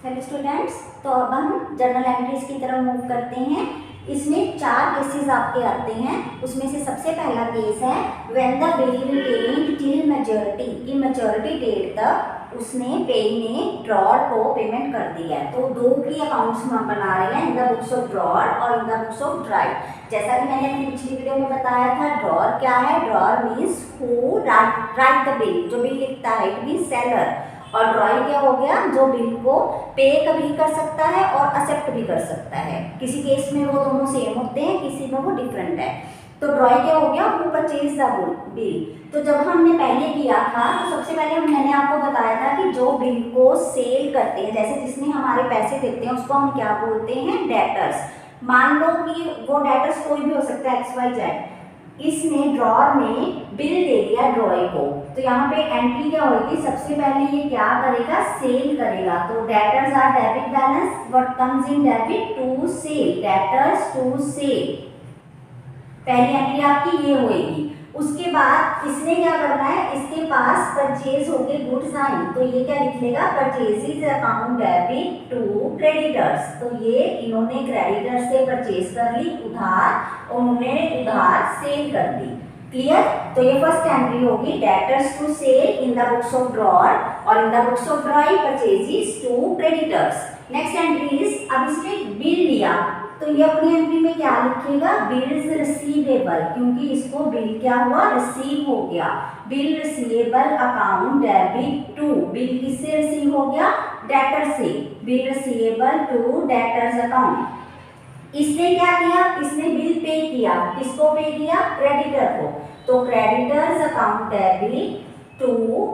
Hello students, तो अब हम जर्नल एंट्रीज की तरफ मूव करते हैं। इसमें 4 केसेस आपके आते हैं। उसमें से सबसे पहला केस है when the bill retained till maturity, की मैच्योरिटी डेट तक उसने पेई ने ड्रॉर को पेमेंट कर दिया है। तो दो की अकाउंट्स हम बना रहे हैं, in the books of drawer और in the books of drawee. जैसा कि मैंने अपनी पिछली वीडियो में बताया था, ड्रॉर क्या है? Drawer means who right the bill, जो बिल लिखता है, इट मीन्स सेलर। और ड्रॉइंग क्या हो गया? जो बिल को पे कभी कर सकता है और एक्सेप्ट भी कर सकता है। किसी केस में वो दोनों सेम होते हैं, किसी में वो डिफरेंट है। तो ड्रॉइंग क्या हो गया? Who purchase the bill. तो जब हमने पहले किया था तो सबसे पहले मैंने आपको बताया था कि जो बिल को सेल करते हैं, जैसे जिसने हमारे पैसे देते हैं, उसको हम क्या बोलते हैं? डेटर्स। मान लो कि वो डेटर्स कोई भी हो सकता है, XYZ। इसने ड्रॉर में बिल दे दिया ड्रॉई को, तो यहाँ पे एंट्री क्या होगी? सबसे पहले ये क्या करेगा? सेल करेगा। तो debtors are debit balance, what comes in debit? To sale, debtors to sale. पहली एंट्री आपकी ये होगी। उसके बाद इसने क्या करना है? इसके पास परचेज हो गए गुड्स आए, तो ये क्या लिख लेगा? Purchases account debit to creditors. तो ये इन्होंने क्रेडिटर्स से परचेज कर ली उधार, उन्होंने उधार सेल कर दी। क्लियर? तो ये फर्स्ट एंट्री होगी, debtors to sale in the books of drawer और in the books of drawee purchases to creditors. Next entry is, अब इसने बिल लिया, तो ये अपनी एंट्री में क्या लिखेगा? बिल्स रिसीवेबल, क्योंकि इसको बिल क्या हुआ? रिसीव हो गया। Bill receivable account debit to, bill किससे रिसीव हो गया? डेटर से। Bill receivable to debtors account. इसने क्या किया? इसने बिल पे किया। किसको पे किया? क्रेडिटर को। तो creditors account debit to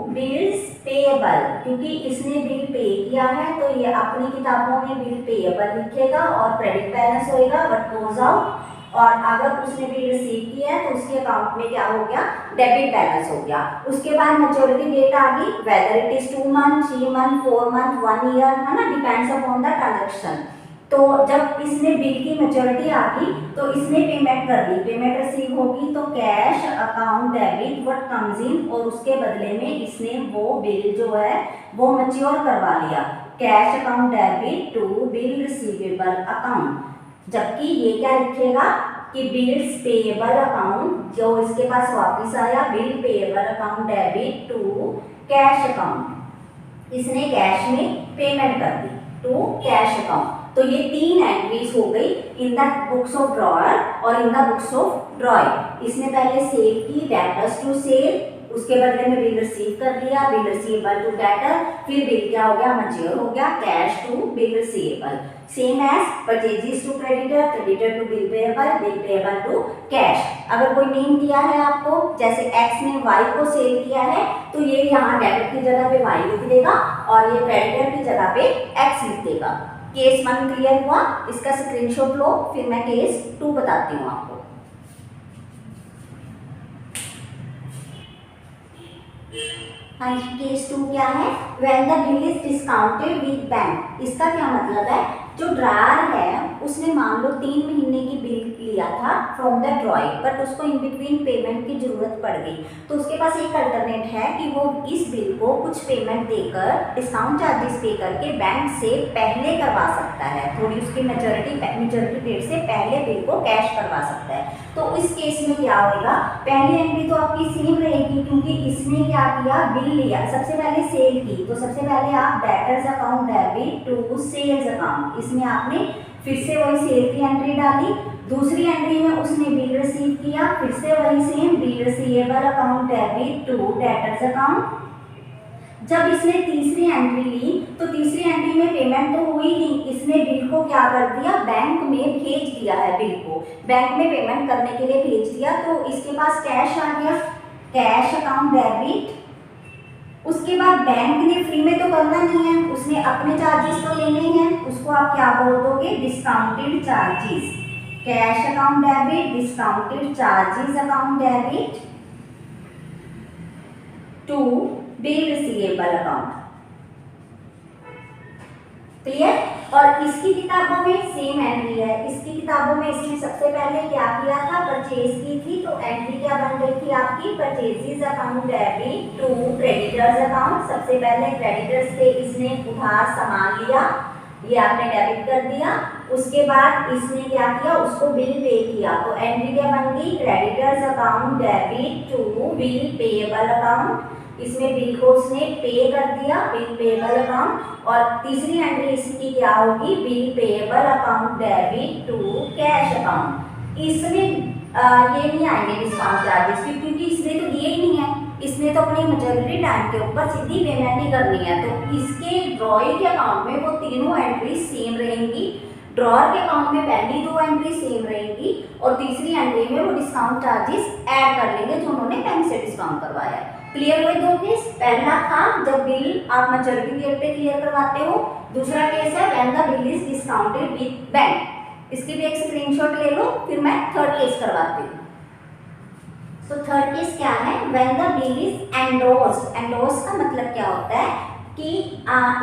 bills payable, क्योंकि इसने बिल पे किया है तो ये अपनी किताबों में बिल पेएबल लिखेगा और क्रेडिट बैलेंस होएगा व्हाट गोज आउट। और अगर उसने बिल रिसीव किया है तो उसके अकाउंट में क्या हो गया? डेबिट बैलेंस हो गया। उसके बाद मैच्योरिटी डेट आ गई, whether it is 2 month, 3 month, 4 month, 1 year, है ना, डिपेंड्स अपॉन द ट्रांजैक्शन। तो जब इसने बिल की मैच्योरिटी आ गई तो इसने पेमेंट कर दी, पेमेंट रिसीव होगी तो cash account debit what comes इन, और उसके बदले में इसने वो बिल जो है वो मैच्योर करवा लिया। Cash account debit to bill receivable account. जबकि ये क्या लिखेगा कि बिल्स पेएबल अकाउंट, जो इसके पास वापस आया, bill payable account debit to cash account. इसने कैश में पेमेंट कर दी टू कैश अकाउंट। तो ये 3 एंट्रीज हो गई in the books of drawer और in the books of drawee. इसने पहले सेल की, डेटर्स टू सेल, उसके बदले में बिल रिसीव कर लिया, बिल रिसीवेबल टू डेटर, फिर बिल क्या हो गया? मैच्योर हो गया, cash to bill receivable. Same as purchases to creditor, creditor to bill payable, bill payable to cash. अगर कोई नेम दिया है आपको, जैसे एक्स ने वाई को सेल किया है, तो ये यहाँ डेबिट की जगह पे वाई लिख देगा और ये क्रेडिटर की जगह पे एक्स लिख देगा। केस 1 क्लियर हुआ? इसका स्क्रीनशॉट लो, फिर मैं केस 2 बताती हूँ आपको। हाँ, केस 2 क्या है? When the bill is discounted with bank. इसका क्या मतलब है? जो ड्रायर है उसने मान लो 3 महीने की बिल लिया था फ्रॉम द ड्रॉइंग, बट उसको इन बिटवीन पेमेंट की जरूरत पड़ गई, तो उसके पास एक अल्टरनेट है कि वो इस बिल को कुछ पेमेंट देकर, डिस्काउंट चार्जेस पे करके बैंक से पहले करवा सकता है, थोड़ी उसकी मैच्योरिटी डेट से पहले बिल को कैश करवा सकता है। तो इस केस में क्या होगा? पहली एंट्री तो आपकी सेम रहेगी, क्योंकि इसने क्या किया? बिल लिया, सबसे पहले सेल की, तो सबसे पहले आप debtors account debit to sales account, इसमें आपने फिर से वही सेल की एंट्री डाली। दूसरी एंट्री में उसने बिल रिसीव किया, फिर से वही same, bill receivable account debit to debtors account. जब इसने तीसरी एंट्री ली तो तीसरी एंट्री में पेमेंट तो हुई नहीं, इसने बिल को क्या कर दिया? बैंक में भेज दिया है, बिल को बैंक में पेमेंट करने के लिए भेज दिया। तो इसके पास कैश आ गया, कैश अकाउंट डेबिट। उसके बाद बैंक ने फ्री में तो करना नहीं है, उसने अपने चार्जेस तो लेने हैं, उसको आप क्या बोल दोगे? Discounted charges. Cash account debit, discounted charges account debit to bill receivable account. Clear. और इसकी किताबों में सेम एंट्री है। इसकी किताबों में इसने सबसे पहले क्या किया था, परचेज की थी, तो एंट्री क्या बन गई थी आपकी, purchases account debit to creditors account. सबसे पहले क्रेडिटर्स से इसने उधार सामान लिया, ये आपने डेबिट कर दिया। उसके बाद इसने क्या किया, उसको बिल पे किया, तो एंट्री क्या बन गई, creditors account debit to bill payable account. इसमें बिल को उसने पे कर दिया, बिल पेएबल अकाउंट। और तीसरी एंट्री इसकी क्या होगी, bill payable account debit to cash account. इसमें ये नहीं आएंगे डिस्काउंट चार्जेस, क्योंकि इसने तो दिए ही नहीं है, इसने तो अपनी मेच्योरिटी टाइम के ऊपर सीधी पेमेंट ही करनी है। तो इसके ड्रॉइंग के अकाउंट में वो तीनों एंट्री सेम रहेंगी। ड्रॉअर के अकाउंट में पहली दो एंट्री सेम रहेंगी और तीसरी एंट्री में वो डिस्काउंट चार्जेस ऐड कर लेंगे जो उन्होंने बैंक से डिस्काउंट करवाया है। क्लियर हुए दो केस। पहला था जब बिल आप मैच्योरिटी डेट पे क्लियर करवाते हो। दूसरा केस है when the bill is discounted with bank. इसकी भी एक स्क्रीनशॉट ले लो, फिर मैं थर्ड केस करवाती हूँ। सो थर्ड केस क्या है, when the bill is endorsed. Endorse का मतलब क्या होता है कि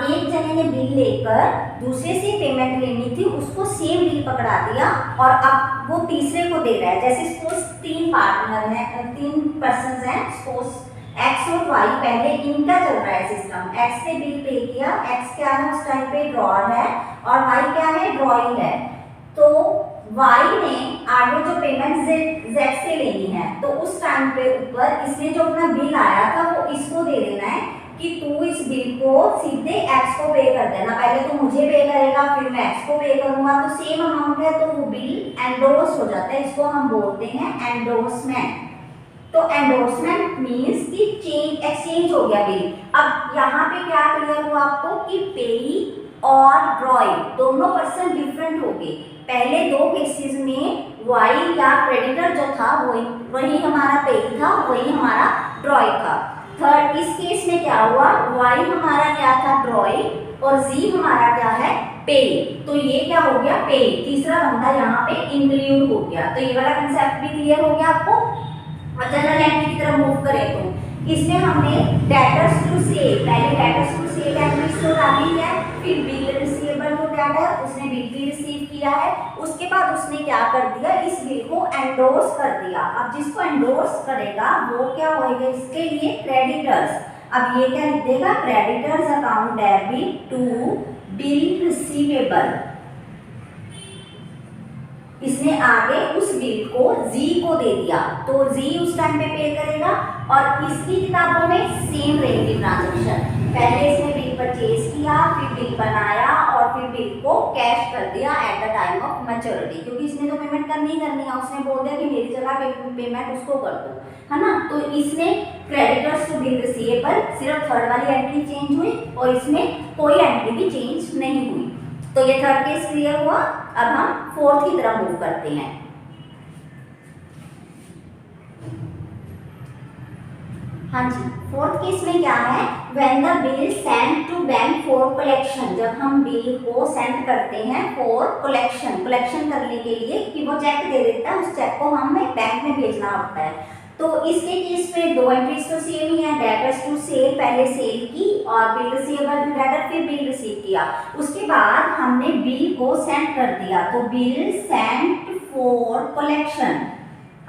एक जने ने बिल लेकर दूसरे से पेमेंट लेनी थी, उसको सेम बिल पकड़ा दिया और अब वो तीसरे को दे रहा है। जैसे सपोज तीन पार्टनर हैं, तीन पर्संस हैं, सपोज एक्स और वाई। पहले इनका चल रहा है सिस्टम, एक्स ने बिल पे किया, एक्स क्या है उस टाइम पे ड्रॉअर है और वाई क्या है, ड्रॉइंग है। तो वाई ने आगे जो पेमेंट जेड से लेनी है, तो उस टाइम पे ऊपर इसने जो अपना बिल आया था वो इसको दे देना है कि तू इस बिल को सीधे एक्स को पे कर देना। पहले तो मुझे पे करेगा, फिर मैं एक्स को पे करूंगा, तो सेम अमाउंट है, तो वो बिल एंडोर्स हो जाता है। इसको हम बोलते हैं एंडोर्समेंट। तो एंडोर्समेंट मींस कि चेंज, एक्सचेंज हो गया बिल। अब यहाँ पे क्या क्लियर हुआ आपको कि पेई और ड्रॉइंग दोनों पर्सन डिफरेंट हो गए। पहले दो केसेस में वाई या क्रेडिटर जो था वही हमारा पेई था, वही हमारा ड्रॉइंग था। थर्ड इस केस में क्या हुआ, वाई हमारा क्या था, ड्रॉइंग, और जी हमारा क्या है, पे। तो ये क्या हो गया, पे। तीसरा बंदा यहाँ पे इंक्लूड हो गया। तो ये वाला कंसेप्ट भी क्लियर हो गया आपको। जनरल एंट्री की तरफ मूव करें तो इसमें हमने डेटर्स टू सेल, पहले डेटर्स टू सेल एंट्रीज तो डाली है, फिर बिल रिसीवेबल टू डेटर, उसने बिल भी रिसीव किया है। उसके बाद उसने क्या कर दिया, इस बिल को एंडोर्स कर दिया। अब जिसको एंडोर्स करेगा वो क्या होएगा, इसके लिए क्रेडिटर्स। अब ये क्या लिख देगा, creditors account debit to bill receivable. इसने आगे उस बिल को जी को दे दिया, तो जी उस टाइम पे करेगा। और इसकी किताबों में सेम रहेगी ट्रांजैक्शन। पहले इसने बिल परचेज किया, फिर बिल बनाया और फिर बिल को कैश कर दिया at the time of maturity, क्योंकि इसने तो पेमेंट करनी ही करनी है। उसने बोल दिया कि मेरी जगह पेमेंट उसको कर दो, है ना। तो इसने क्रेडिटर्स टू बिल रिसीवेबल, सिर्फ थर्ड वाली एंट्री चेंज हुई और इसमें कोई एंट्री भी चेंज नहीं हुई। तो ये थर्ड केस क्लियर हुआ। अब हम फोर्थ की तरफ मूव करते हैं। हाँ जी, फोर्थ केस में क्या है, when the bill send to bank for collection. जब हम बिल को सेंड करते हैं फॉर कलेक्शन, कलेक्शन करने के लिए कि वो चेक दे देता है, उस चेक को हमें बैंक में भेजना होता है। तो इसके केस में दो एंट्रीज तो सेम ही है, डेटर्स टू सेल, पहले सेल की और बिल रिसीवेबल टू डेटर, फिर बिल रिसीव किया। उसके बाद हमने बिल को सेंड कर दिया, तो बिल सेंड फॉर कलेक्शन।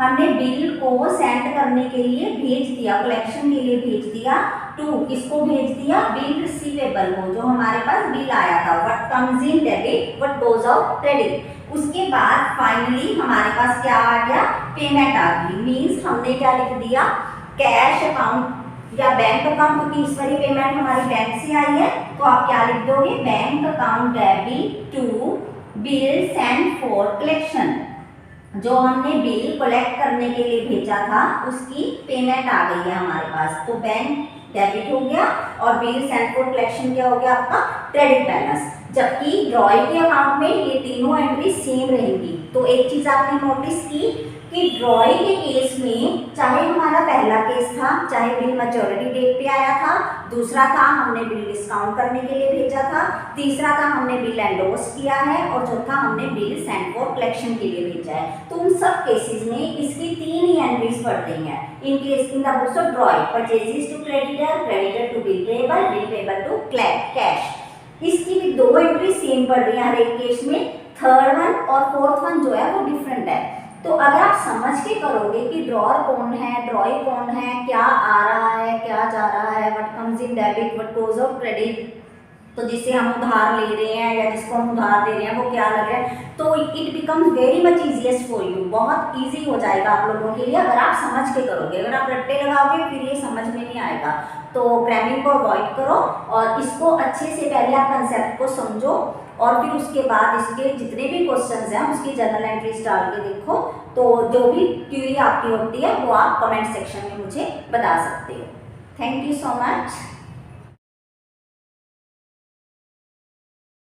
हमने बिल को सेंड करने के लिए भेज दिया, कलेक्शन के लिए भेज दिया। टू किसको भेज दिया, बिल रिसीवेबल को, जो हमारे पास बिल आया था। What comes in debit, what goes out credit. उसके बाद फाइनली हमारे पास क्या आ गया, पेमेंट आ गई। मींस हमने क्या लिख दिया, कैश अकाउंट या बैंक अकाउंट, क्योंकि इस वाली पेमेंट हमारी बैंक से आई है, तो आप क्या लिख दोगे, bank account debit to bill send for collection. जो हमने बिल कलेक्ट करने के लिए भेजा था उसकी पेमेंट आ गई है हमारे पास, तो बैंक डेबिट हो गया और बिल सेंड फॉर कलेक्शन क्या हो गया आपका, क्रेडिट बैलेंस। जबकि ड्रॉइंग के अकाउंट में ये तीनों एंट्री सेम रहेंगी। तो एक चीज आपने नोटिस की कि ड्रॉइंग के केस में चाहे हमारा पहला केस था, चाहे बिल मैच्योरिटी डेट पे आया था, दूसरा था हमने बिल डिस्काउंट करने के लिए भेजा था, तीसरा था हमने बिल एंडोर्स किया है और चौथा हमने बिल सेंड फॉर कलेक्शन के लिए भेजा है। तो उन सब केसेस में इसकी तीन ही एंट्रीज पड़ रही हैं। In case in the books of drawing, purchases to creditor, creditor to bill payable to cash. इसकी भी 2 एंट्री सेम पड़ रही है हर एक केस में, थर्ड वन और फोर्थ वन जो है वो डिफरेंट है। तो अगर आप समझ के करोगे कि ड्रॉअर कौन है, ड्रॉई कौन है, क्या आ रहा है, क्या जा रहा है, what comes in debit, what goes off credit, तो जिससे हम उधार ले रहे हैं या जिसको हम उधार दे रहे हैं वो क्या लग रहा है, तो it becomes very much easiest for you, बहुत इजी हो जाएगा आप लोगों के लिए अगर आप समझ के करोगे। अगर आप रट्टे लगाओगे फिर ये समझ में नहीं आएगा। तो क्रैमिंग को अवॉइड करो और इसको अच्छे से पहले आप कंसेप्ट को समझो और फिर उसके बाद इसके जितने भी क्वेश्चंस हैं उसकी जर्नल एंट्रीज डाल के देखो। तो जो भी क्यूरी आपकी होती है वो आप कमेंट सेक्शन में मुझे बता सकते हो। Thank you so much.